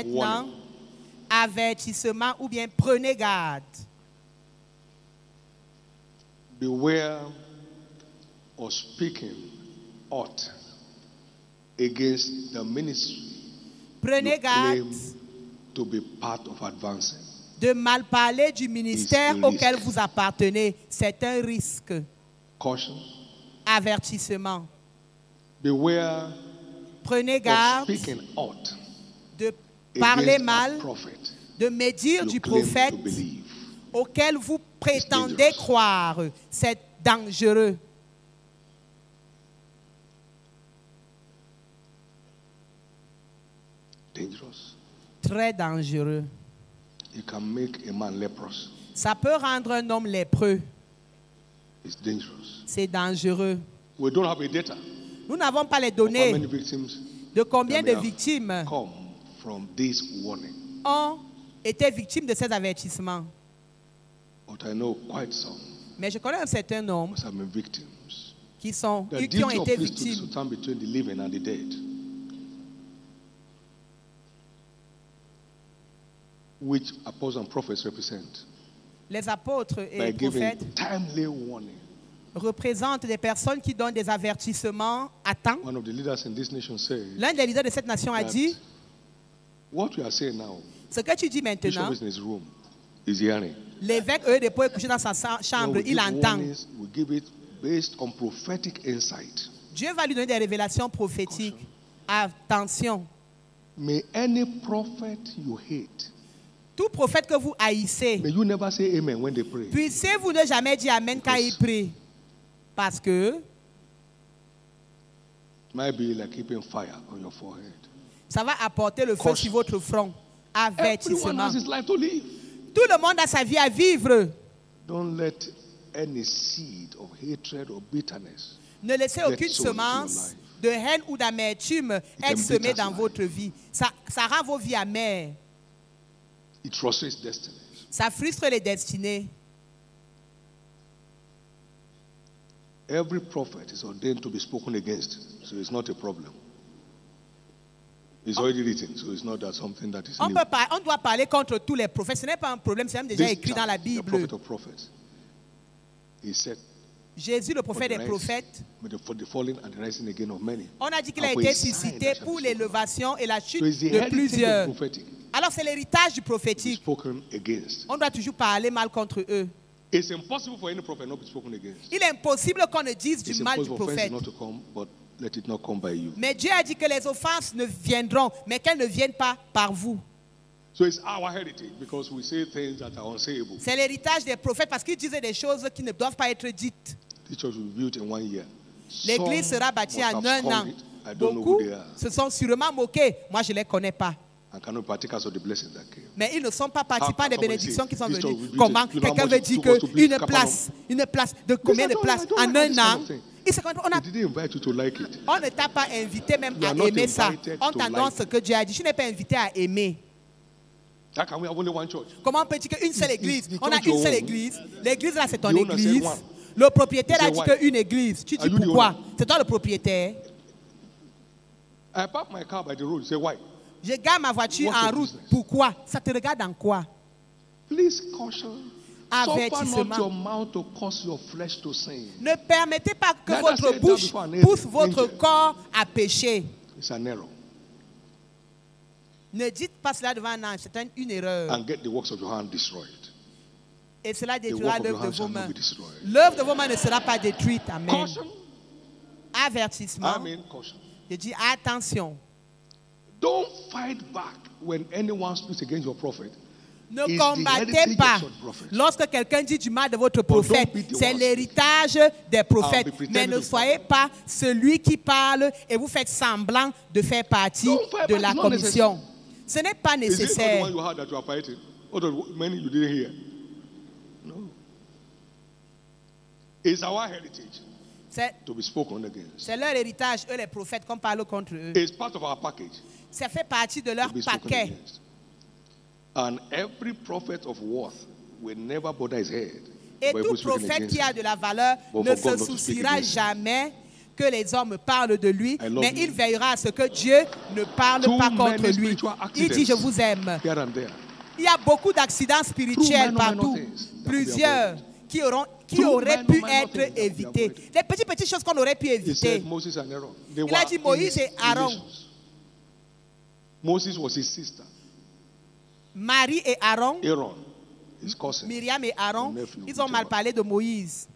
maintenant, warning. avertissement ou bien prenez garde. Beware of speaking aught against the ministry Prenez you garde claim to be part of advancing. de mal parler du ministère It's a auquel risk. vous appartenez. C'est un risque. Caution. Avertissement. Beware Prenez of garde speaking aught de parler against mal, a prophet de médire you du claim prophète to believe. auquel vous prétendez dangerous. croire. C'est dangereux. Dangerous. Très dangereux. It can make a man leprous. Ça peut rendre un homme lépreux. It's dangerous. C'est dangereux. We don't have a data Nous n'avons pas les of how many données victims de combien that de may have victimes come from this warning. ont été victimes de ces avertissements. But I know quite some Mais je connais un certain nombre must have been victims. qui The ont duty of été priesthood is to victimes. stand between the living and the dead. Which apostles and prophets represent Les apôtres et by les giving prophètes timely warning. représentent des personnes qui donnent des avertissements à temps. One of the leaders in this nation said L'un des leaders de cette nation a that dit, what we are saying now, ce que tu dis Bishop maintenant, is in his room, is hearing. l'évêque, eux, dépôt est couché dans sa chambre, we il give entend. warnings, we give it based on prophetic insight. Dieu va lui donner des révélations prophétiques. Attention. May any prophet you hate, Tout prophète que vous haïssez, may you never say amen when they pray. puissiez-vous ne jamais dire Amen quand il prie. Parce que It might be like keeping fire on your forehead. ça va apporter le feu Caution. sur votre front. Everyone Avertissement. has his life to live. Tout le monde a sa vie à vivre. Don't let any seed of hatred or bitterness Ne laissez Get aucune sown into your semence life. de haine ou d'amertume être can semée bitter dans life. votre vie. Ça rend vos vies amères. It frustrates destiny. Ça frustre les destinées. Every prophet is ordained to be spoken against, so it's not a problem. It's already written, so it's not that something that is new. On doit parler contre tous les prophètes. Ce n'est pas un problème, c'est même déjà This écrit dans la chap, the Bible. prophet of prophets, he said, Jésus, le for prophète the des rise- prophètes, for the falling and the rising again of many. on a dit qu'il a And for été his sign suscité that shall pour be spoken of. l'élévation et la chute So it's the de heritage of the plusieurs. prophetic Alors c'est l'héritage du to be prophétique. spoken against. On doit toujours parler mal contre eux. It's impossible for any prophet not to be spoken against. Il est impossible qu'on ne dise It's du mal du impossible for offense prophète. not to come, but let it not come by you. Mais Dieu a dit que les offenses ne viendront, mais qu'elles ne viennent pas par vous. So it's our heritage because we say things that are unsayable. C'est l'héritage des prophètes parce qu'ils disaient des choses qui ne doivent pas être dites. The church will be built in 1 year. L'église Some sera bâtie must en have un an. scorned it. I don't know Beaucoup who they are se sont sûrement moqués. Moi, je ne les connais pas. and cannot partakers of the blessings that came. Mais ils ne sont pas participants How des can somebody bénédictions say, qui sont this church venues. will be Comment built, you know how quelqu'un much veut it dire took us to build une place de combien de don't- places I don't en like un this an? kind of thing. Il se compte, They didn't invite you to like it. on ne t'a pas invité même You à are not aimer ça. invited On to t'annonce ce like. que Dieu a dit. Je n'ai pas invité à aimer. How can we have only one church? Comment on peut dire qu'une seule église? the On a church une you seule own. église. L'église là, c'est ton The owner said église. one. Le propriétaire He a said dit why? qu'une église. Tu Are dis you the pourquoi? owner? C'est toi le propriétaire. I park my car by the road. You say why? Je garde ma voiture What's en your route. business? Pourquoi? Ça te regarde en quoi? Please caution. Suffer not Avertissement. your mouth to cause your flesh to sin. Ne permettez pas que Neither votre say that bouche before an pousse votre angel. corps à pécher. It's an error. Ne dites pas cela devant un ange, c'est une erreur. And get the works of your hand destroyed. Et cela The détruira work of your l'œuvre de hand vos shall mains. not be destroyed. L'œuvre de vos mains ne sera pas détruite. Amen. Caution. Avertissement. I mean caution. Je dis attention. Don't fight back when anyone speaks against your prophet. Ne It's the combattez heritage pas of such prophets. lorsque quelqu'un dit du mal de votre don't prophète. be the C'est one. l'héritage des prophètes. I'll be pretending Mais ne to soyez pas celui qui parle et vous faites semblant de faire partie Don't fight de back, la it's not commission. Ce n'est pas Is it not the nécessaire. one you heard that you are fighting? Or the many you didn't hear? No. It's our heritage to be spoken against. C'est leur héritage, eux les prophètes, qu'on parle contre eux. It's part of our package Ça fait partie de leur to be spoken paquet. against. And every prophet of worth will never bother his head. Et about tout people speaking prophète against qui a him. de la valeur But ne for God se not to speak souciera against him. jamais que les hommes parlent de lui, I love mais you. il veillera à ce que Dieu ne parle Too pas many contre lui. spiritual Il dit, je vous aime. Here and there. Il y a beaucoup d'accidents spirituels Through minor partout, things that could be plusieurs qui Through auraient pu minor things être that could be évités. avoided. Les petites choses qu'on aurait pu He said éviter. Moses and Aaron. They Il a were dit Moïse in et Aaron. relations. Moses was his sister. Marie et Aaron, Aaron, his cousin. Myriam et Aaron, nephew, ils ont mal whichever. parlé de Moïse.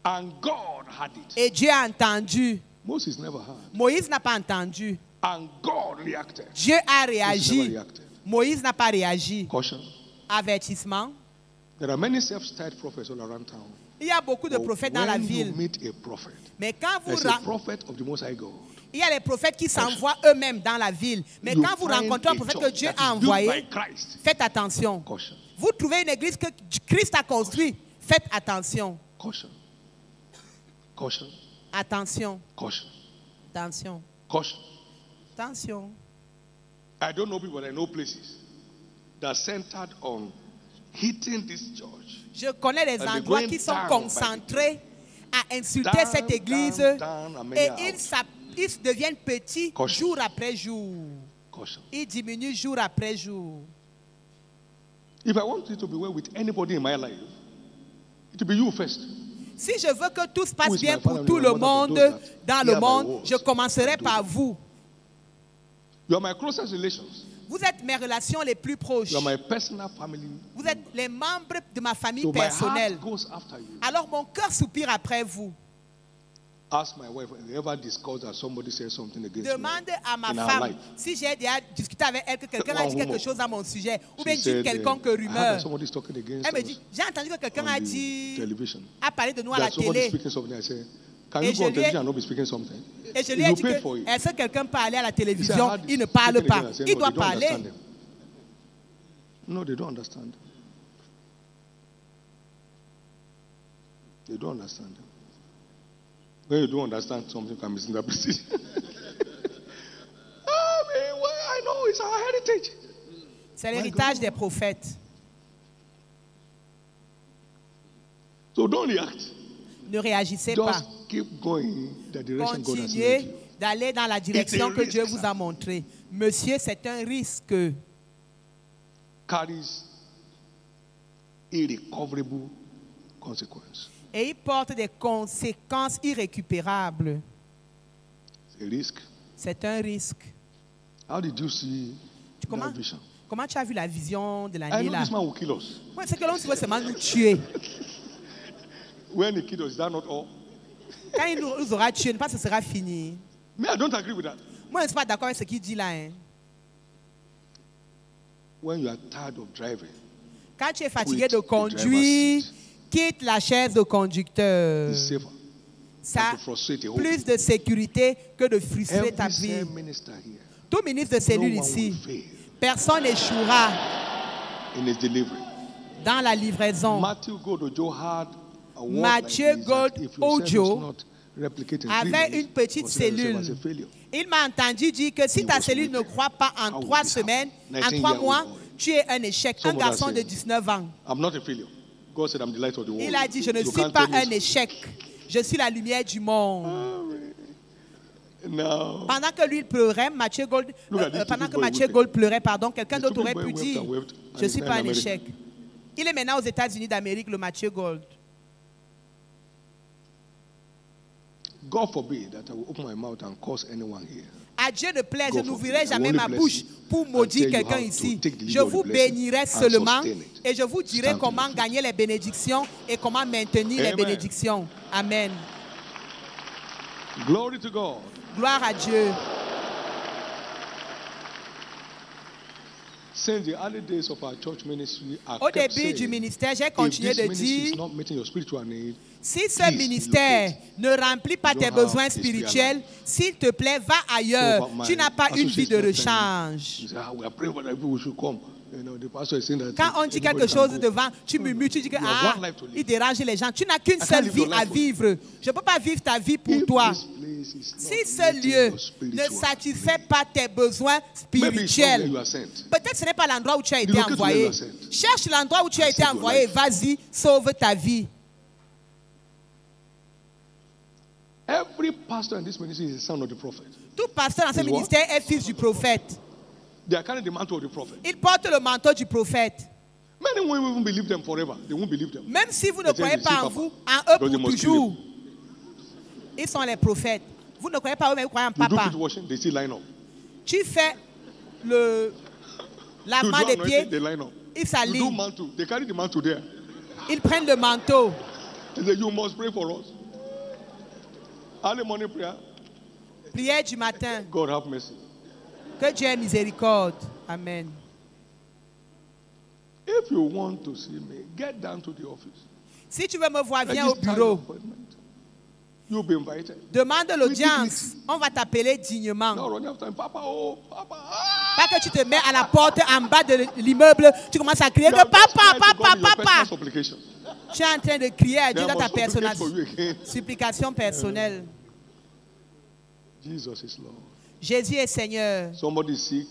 And God had it. Et Dieu a entendu. Moses never had. Moïse n'a pas entendu. And God reacted. Dieu a Moses never réagi. reacted. Moïse n'a pas réagi. Caution. Avertissement. There are many self-styled prophets all around town. Il y a beaucoup de But prophètes dans la when you ville. meet a prophet, Mais quand vous there's a rencontrez, prophet of the Most High God. il y a les prophètes qui s'envoient eux-mêmes dans la ville. Mais You quand vous find rencontrez un a prophète que church Dieu that a is built envoyé, by Christ. faites attention. Caution. Vous trouvez une église que Christ a construite, faites attention. Caution. Caution. Attention. Caution. Attention. Caution. Attention. I don't know people, but I know places that are centered on hitting this church. Je connais des And they're endroits going qui sont down concentrés à insulter Down, cette église down, and many et are ils deviennent petits Caution. jour après jour. Caution. Ils diminuent jour après jour. If I want it to be well with anybody in my life, it will be you first. Si je veux que tout se Who passe is bien my pour father tout and le my mother monde for those that dans hear le my monde, words je commencerai and do par them? vous. You are my closest relations. Vous êtes mes relations les plus proches. You are my personal family. Vous êtes les membres de ma famille So my personnelle. heart goes after you. Alors mon cœur soupire après vous. Ask my wife, have you ever discussed that somebody said something against Demande à ma me in our femme life? si j'ai déjà discuté avec elle que quelqu'un a dit quelque chose à mon sujet ou bien She dit said, quelconque I heard rumeur. that somebody is talking against Elle me us dit, j'ai entendu que quelqu'un on a the dit, television. a parlé de nous à la That somebody télé. speaking something. I said, can Et you je go on lui ai- television and not be speaking something? Et je lui ai You dit paid for que it. est-ce que quelqu'un peut aller à la He said, télévision? I had Il ne this parle speaking pas. again. I said, Il no, doit they don't parler. understand them. No, they don't understand. They don't understand. When you don't understand something, you can misinterpret it. I know it's our heritage. C'est l'héritage des prophètes. So don't react. Ne réagissez pas. Just keep going the direction God has led Continuez you. d'aller dans la direction It's a que Dieu risk, vous a montrée. Monsieur, c'est un risque. Carries irrecoverable consequence. Et il porte des conséquences irrécupérables. It's a risk. C'est un risque. How did you see Comment, that vision? comment tu as vu la vision de I l'année know là? this man will kill us. Ouais, c'est que l'on veut seulement nous tuer. When he killed us, is that not all? Quand il nous aura tués, pas ce sera fini. Me, I don't agree with that. Moi, je ne suis pas d'accord avec ce qu'il dit là. Hein. When you are tired of driving, Quand tu es fatigué Quit de the conduire, driver's quitte la chaise de conducteur. it's safer Ça than a to frustrate a whole plus de sécurité que de frustrer ta Every vie. cell minister here, Tout ministre de no cellule one ici, will fail personne n'échouera in his delivery. dans la livraison. Matthew Gold Ojo had a word Mathieu like this, that Gold if your cell Ojo does not replicate in 3 avait days, une petite consider yourself cellule. as a failure. Il m'a entendu dire que si He ta was cellule ne wicked. croit pas en How would 3 this semaines, happen? en 19 3 year old mois, boy. tu es un échec. Un Someone has garçon de said, 19 ans. I'm not a failure. God said I'm the light of the world. Il a dit, je ne You suis can't pas tell me un échec. Je suis la lumière du monde. No. Pendant que lui il pleurait, Mathieu Gold, Look at this pendant stupid que boy Mathieu weeping. Gold pleurait, pardon, quelqu'un This d'autre stupid aurait boy pu wept dire, and wept, and je ne he's suis now pas in un America. échec. Il est maintenant aux États-Unis d'Amérique, le Mathieu Gold. God forbid that I will open my mouth and curse anyone here. À Dieu ne plaise, je God n'ouvrirai forbid. jamais I will ma only bouche bless you pour and maudire tell you quelqu'un how to ici. take the Je lead of vous the blessing bénirai and seulement sustain it. et je vous dirai Stand to comment your feet. gagner les bénédictions et comment maintenir les Amen. bénédictions. Amen. Glory to God. Gloire à Dieu. Since the early days of our church ministry, I Au kept début du saying, ministère, j'ai if continué this de ministry is dire, not meeting your spiritual need, si ce please ministère ne remplit pas You tes don't besoins have a spiritual spirituels, life. s'il te plaît, va ailleurs. So, my Tu n'as pas une vie de associates are rechange. you say, we are praying for that people should come. You know, the pastor is saying that Quand on dit everybody quelque can chose go. devant, tu murmures, tu dis que You have ah, one life to live. il dérange les gens. Tu n'as qu'une I seule can't live vie your à life for you. vivre. Je ne peux pas vivre ta vie pour If toi. this place is Si not ce meeting lieu your ne spiritual satisfait need, pas tes besoins maybe it's not where spirituels, you are sent. peut-être ce n'est pas l'endroit où tu as été Relocate where you envoyé. are sent. Cherche l'endroit où tu as And été save your envoyé. life. Vas-y, sauve ta vie. Every pastor in this ministry is the son of the prophet. Tout pasteur dans ce Is what? ministère est fils du prophète. They are carrying the mantle of the prophet. Il porte le manteau du prophète. Many won't even believe them forever. They won't believe them. Même si vous ne They say croyez they pas see en Papa. vous, en eux Because pour they must kill toujours. him. Ils sont les prophètes. Vous ne croyez pas en eux, mais vous croyez en You do papa. feet washing, they still line up. Tu fais le You lavement do des anointing, pieds, they line up. ils You do s'alignent. mantle. They carry the mantle there. Ils prennent le manteau. They say, you must pray for us. Early morning prayer. Prière du matin. God have mercy. Que Dieu ait miséricorde. Amen. If you want to see me, get down to the office. Si tu veux me voir, viens au Register your bureau. appointment. You'll be invited. Demande l'audience. On va t'appeler dignement. Now run after him. Papa, oh, Papa. Ah! Pas que tu te mets à la porte en bas de l'immeuble, tu commences à crier You que have just papa, cried to God papa, in your papa. personal supplication. Tu es en train de crier à Dieu Then I dans ta must supplicate for personnalité. you again. Supplication personnelle. Jesus is Lord. Jésus est Seigneur. Somebody is sick.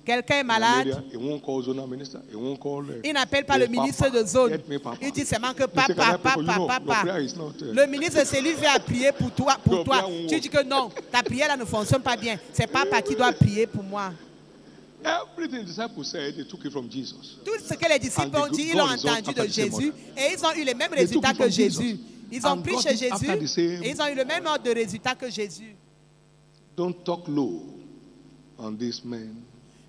Quelqu'un est malade. Malaria, he won't call zona minister. He won't call. Il n'appelle pas le ministre de zone. Get me Papa. Il dit seulement que He say, "Can I papa, pray for you?" papa, No, papa. your prayer is not, Le ministre, c'est lui qui va prier pour toi. Your prayer won't Tu work. dis que non, ta prière là ne fonctionne pas bien. C'est papa qui doit prier pour moi. Everything the disciples said, they took it from Jesus. Tout ce que les disciples And ont dit, God ils l'ont results entendu de after the same Jésus order. et ils ont eu les mêmes They résultats took it que from Jesus. Jésus. Ils ont And pris got chez it after the Jésus same. et ils ont eu le même ordre de résultats que Jésus. Don't talk low on these men.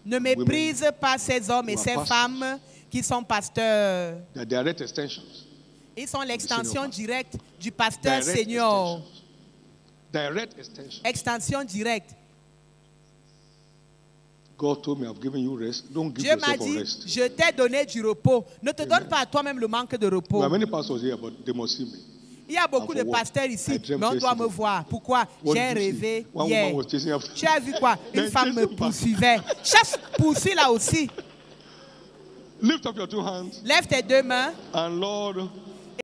Ne méprise pas ces hommes et who are ces pastors. femmes qui sont pasteurs. They're direct extensions. Ils sont l'extension Senior directe du pasteur Direct senior. extensions. Direct extensions. Extension directe. God told me, I've given you rest. Don't give Dieu m'a yourself a dit, rest. je t'ai donné du repos. Ne te donne pas à toi-même le manque de repos. There are many pastors here, but they must see me. Il y a beaucoup And de for what? pasteurs I ici, dreamt mais on doit me yesterday. voir. Pourquoi? What J'ai did you see? rêvé One hier. woman was chasing after. Tu as vu quoi? Une Then femme me chasing back. poursuivait. Chasse poursuit là aussi. Lift up your two hands Lève tes deux mains and Lord,